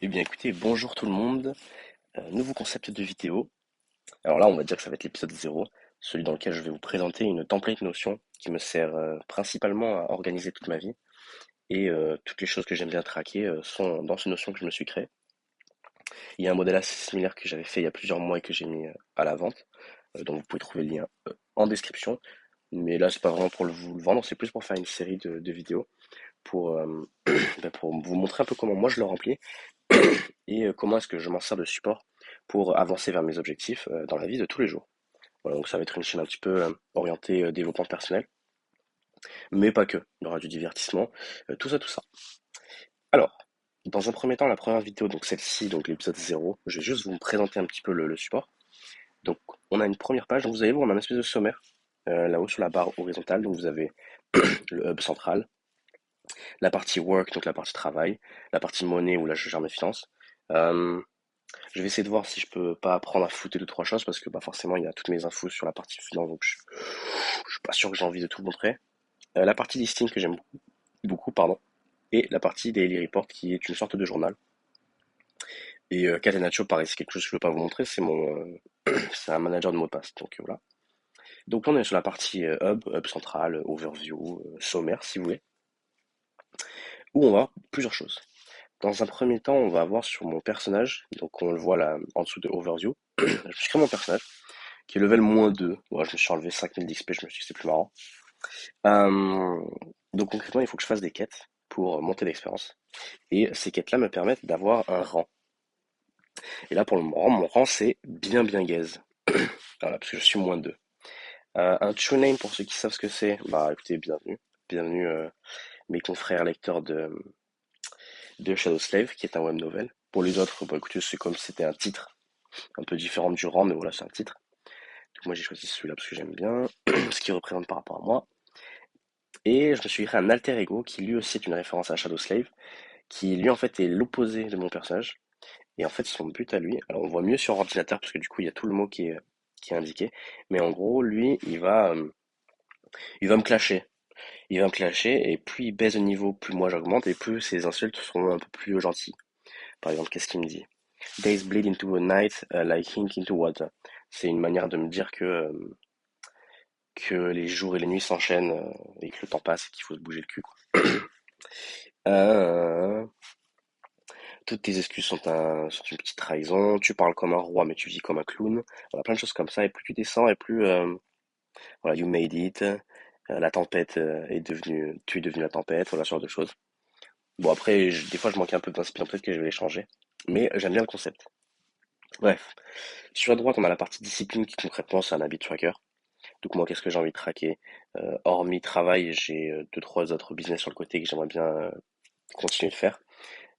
Eh bien écoutez, bonjour tout le monde. Nouveau concept de vidéo. Alors là, on va dire que ça va être l'épisode 0, celui dans lequel je vais vous présenter une template Notion qui me sert principalement à organiser toute ma vie. Et toutes les choses que j'aime bien traquer sont dans ce Notion que je me suis créé. Il y a un modèle assez similaire que j'avais fait il y a plusieurs mois et que j'ai mis à la vente. Donc vous pouvez trouver le lien en description. Mais là, c'est pas vraiment pour vous le vendre, c'est plus pour faire une série de vidéos pour, pour vous montrer un peu comment moi je le remplis et comment est-ce que je m'en sers de support pour avancer vers mes objectifs dans la vie de tous les jours. Voilà, donc ça va être une chaîne un petit peu orientée développement personnel, mais pas que. Il y aura du divertissement, tout ça, tout ça. Alors, dans un premier temps, la première vidéo, donc celle-ci, donc l'épisode 0, je vais juste vous présenter un petit peu le support. Donc, on a une première page, donc vous allez voir, on a une espèce de sommaire là-haut sur la barre horizontale, donc vous avez le hub central, la partie work, donc la partie travail, la partie monnaie où là je gère mes finances. Euh, Je vais essayer de voir si je peux pas apprendre à flouter deux, trois choses parce que bah, forcément il y a toutes mes infos sur la partie finance donc je suis pas sûr que j'ai envie de tout montrer. La partie listing que j'aime beaucoup, pardon, et la partie daily report qui est une sorte de journal. Et Catenaccio, pareil, c'est quelque chose que je ne veux pas vous montrer, c'est un manager de mots de passe. Donc voilà. Donc là on est sur la partie hub central, overview, sommaire si vous voulez, où on va voir plusieurs choses. Dans un premier temps, on va avoir sur mon personnage, donc on le voit là en dessous de overview, je me suis créé mon personnage qui est level -2. Ouais, je me suis enlevé 5000 d'XP, je me suis dit que c'est plus marrant. Euh, donc concrètement, il faut que je fasse des quêtes pour monter d'expérience. Et ces quêtes-là me permettent d'avoir un rang. Et là, pour le moment, mon rang, c'est bien gaze. Voilà, parce que je suis -2. Un true name, pour ceux qui savent ce que c'est, bah écoutez, bienvenue. Bienvenue mes confrères lecteurs de Shadow Slave, qui est un web novel. Pour les autres, bah écoutez, c'est comme si c'était un titre, un peu différent du rang, mais voilà, c'est un titre. Donc moi j'ai choisi celui-là parce que j'aime bien, ce qu'il représente par rapport à moi. Et je me suis créé un alter ego qui lui aussi est une référence à Shadow Slave, qui lui en fait est l'opposé de mon personnage. Et en fait son but à lui, alors on voit mieux sur ordinateur parce que du coup il y a tout le mot qui est indiqué, mais en gros lui il va me clasher. Il va me clasher et plus il baisse de niveau, plus moi j'augmente et plus ses insultes seront un peu plus gentilles. Par exemple, qu'est-ce qu'il me dit? Days bleed into a night like ink into water. C'est une manière de me dire que les jours et les nuits s'enchaînent et que le temps passe et qu'il faut se bouger le cul, quoi. Euh, Toutes tes excuses sont une petite trahison. Tu parles comme un roi, mais tu vis comme un clown. Voilà, plein de choses comme ça. Et plus tu descends, et plus voilà, you made it. La tempête tu es devenu la tempête. Voilà, ce genre de choses. Bon, après, des fois, je manque un peu d'inspiration. Peut-être que je vais les changer. Mais j'aime bien le concept. Bref. Sur la droite, on a la partie discipline qui concrètement, c'est un habit tracker. Donc moi, qu'est-ce que j'ai envie de traquer? Hormis travail, j'ai deux, trois autres business sur le côté que j'aimerais bien continuer de faire.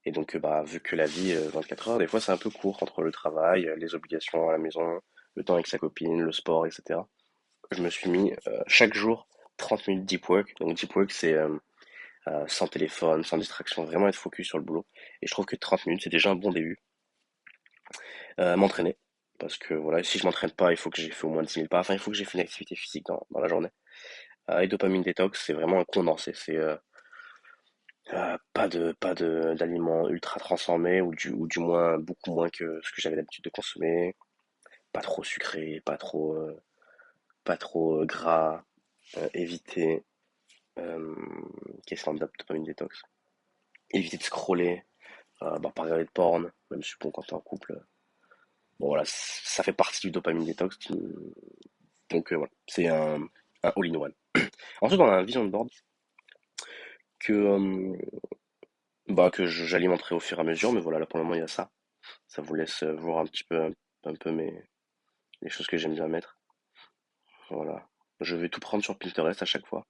Et donc, bah, vu que la vie, 24 heures, des fois, c'est un peu court entre le travail, les obligations à la maison, le temps avec sa copine, le sport, etc. Je me suis mis chaque jour 30 minutes deep work. Donc, deep work, c'est sans téléphone, sans distraction, vraiment être focus sur le boulot. Et je trouve que 30 minutes, c'est déjà un bon début. M'entraîner. Parce que voilà, si je m'entraîne pas, il faut que j'ai fait au moins 10 000 pas. Enfin, il faut que j'ai fait une activité physique dans la journée. Et dopamine détox, c'est vraiment un condensé. C'est pas de d'aliments ultra transformés ou du moins beaucoup moins que ce que j'avais l'habitude de consommer. Pas trop sucré, pas trop gras. Éviter qu'est-ce qu'on dopamine détox. Éviter de scroller, bah, pas regarder de porn, même si bon quand t'es en couple. Bon voilà, ça fait partie du dopamine détox. Donc voilà, c'est un all-in-one. Ensuite, on a un vision board que que j'alimenterai au fur et à mesure, mais voilà, là pour le moment il y a ça. Ça vous laisse voir un peu les choses que j'aime bien mettre. Voilà. Je vais tout prendre sur Pinterest à chaque fois.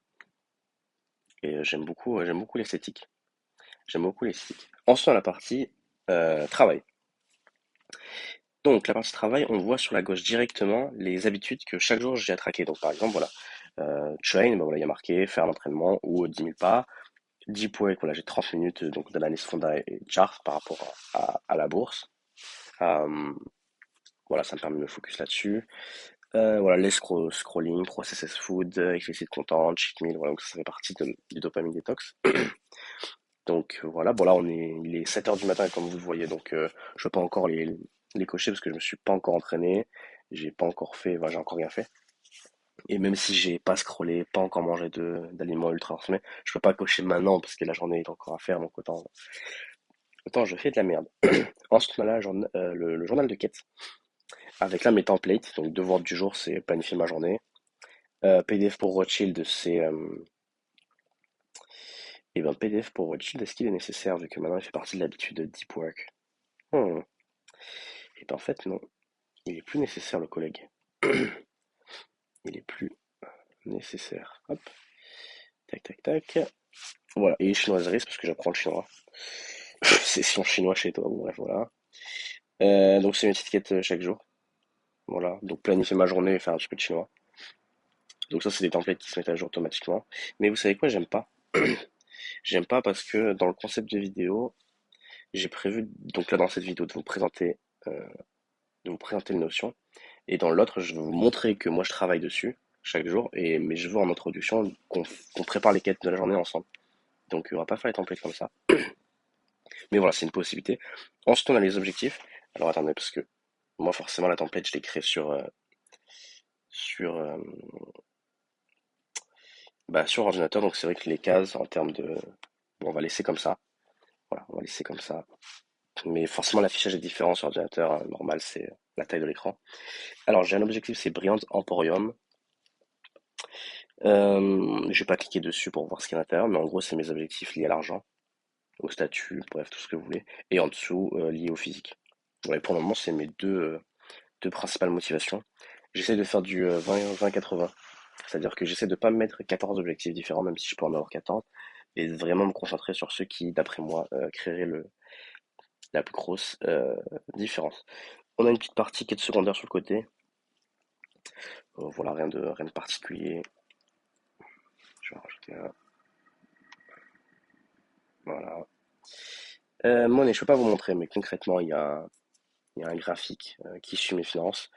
Et j'aime beaucoup l'esthétique. J'aime beaucoup l'esthétique. Ensuite, la partie travail. Donc, la partie travail, on voit sur la gauche directement les habitudes que chaque jour j'ai à traquer. Donc, par exemple, voilà, train, bah voilà, il y a marqué faire l'entraînement ou 10 000 pas. Deep work, voilà, j'ai 30 minutes donc d'analyse fonda et chart par rapport à la bourse. Euh, voilà, ça me permet de me focus là-dessus. Voilà, les scrolling, processed food, explicit content, cheat meal, voilà, donc ça fait partie du dopamine détox. Donc voilà, bon là il est 7 heures du matin comme vous le voyez, donc je peux pas encore les cocher parce que je me suis pas encore entraîné, j'ai pas encore fait, j'ai encore rien fait. Et même si j'ai pas scrollé, pas encore mangé d'aliments ultra transformés, je peux pas cocher maintenant parce que la journée est encore à faire, donc autant je fais de la merde. Ensuite on a le journal de quête, avec là mes templates, donc devoir du jour c'est planifier ma journée. PDF pour Rothschild c'est et ben PDF pour Rothschild, est-ce qu'il est nécessaire vu que maintenant il fait partie de l'habitude de Deep Work? Hmm. Et ben en fait non, il est plus nécessaire le collègue. Il est plus nécessaire. Hop, tac tac tac. Voilà, et chinoiserie, c'est parce que j'apprends le chinois. Session chinois chez toi, bon, bref, voilà. Donc c'est une petite quête chaque jour. Voilà, donc planifier ma journée et faire un petit peu de chinois. Donc ça, c'est des templates qui se mettent à jour automatiquement. Mais vous savez quoi, j'aime pas. J'aime pas parce que dans le concept de vidéo, j'ai prévu, donc là dans cette vidéo, euh, de vous présenter les notions. Et dans l'autre, je vais vous montrer que moi je travaille dessus chaque jour. Mais je veux en introduction qu'on prépare les quêtes de la journée ensemble. Donc on va pas faire les templates comme ça. Mais voilà, c'est une possibilité. Ensuite, on a les objectifs. Alors attendez, parce que moi forcément la template, je l'ai créée sur, euh, sur ordinateur. Donc c'est vrai que les cases en termes de... Bon, on va laisser comme ça. Voilà, on va laisser comme ça. Mais forcément, l'affichage est différent sur ordinateur. Normal, c'est la taille de l'écran. Alors, j'ai un objectif, c'est Brilliant Emporium. Je vais pas cliquer dessus pour voir ce qu'il y a à l'intérieur, mais en gros, c'est mes objectifs liés à l'argent, au statut, bref, tout ce que vous voulez. Et en dessous, lié au physique. Ouais, pour le moment, c'est mes deux principales motivations. J'essaie de faire du 20-80. C'est-à-dire que j'essaie de pas me mettre 14 objectifs différents, même si je peux en avoir 14, et de vraiment me concentrer sur ceux qui, d'après moi, créeraient la plus grosse différence. On a une petite partie qui est de secondaire sur le côté. Voilà, rien de particulier. Je vais en rajouter un. Voilà. Monnaie, je peux pas vous montrer, mais concrètement, il y a un graphique qui suit mes finances.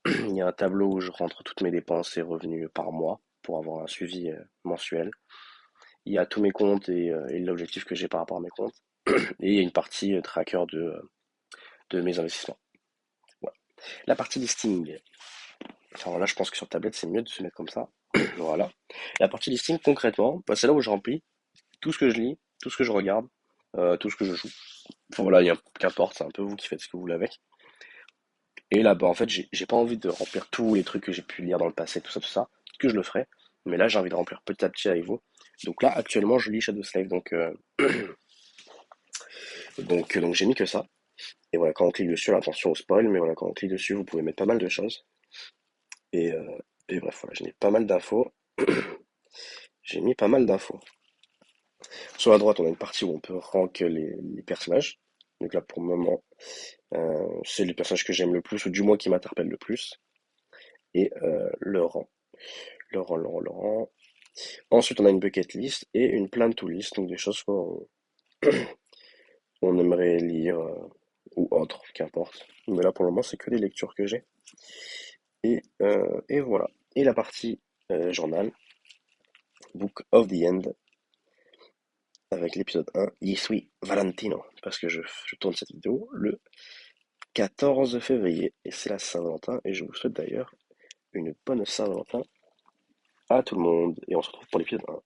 Il y a un tableau où je rentre toutes mes dépenses et revenus par mois pour avoir un suivi mensuel. Il y a tous mes comptes et l'objectif que j'ai par rapport à mes comptes. Et il y a une partie tracker de mes investissements. Voilà. La partie listing. Alors là, je pense que sur tablette, c'est mieux de se mettre comme ça. Voilà. La partie listing, concrètement, bah, c'est là où je remplis tout ce que je lis, tout ce que je regarde, tout ce que je joue. Enfin voilà, qu'importe, c'est un peu vous qui faites ce que vous voulez avec. Et là, bah, en fait, j'ai pas envie de remplir tous les trucs que j'ai pu lire dans le passé, tout ça, que je le ferai. Mais là, j'ai envie de remplir petit à petit avec vous. Donc là, actuellement, je lis Shadow Slave, donc j'ai mis que ça. Et voilà, quand on clique dessus, alors attention au spoil, mais voilà, quand on clique dessus, vous pouvez mettre pas mal de choses. Et, euh, et bref, voilà, j'ai mis pas mal d'infos. J'ai mis pas mal d'infos. Sur la droite, on a une partie où on peut rank les personnages. Donc là, pour le moment, c'est les personnages que j'aime le plus, ou du moins qui m'interpellent le plus. Et le rang. Le rang. Ensuite, on a une bucket list et une plan to list, donc des choses qu'on aimerait lire ou autre, qu'importe. Mais là, pour le moment, c'est que des lectures que j'ai. Et voilà. Et la partie journal, Book of the End, avec l'épisode 1, J'y suis Valentino, parce que je tourne cette vidéo le 14 février, et c'est la Saint-Valentin, et je vous souhaite d'ailleurs une bonne Saint-Valentin à tout le monde, et on se retrouve pour l'épisode 1.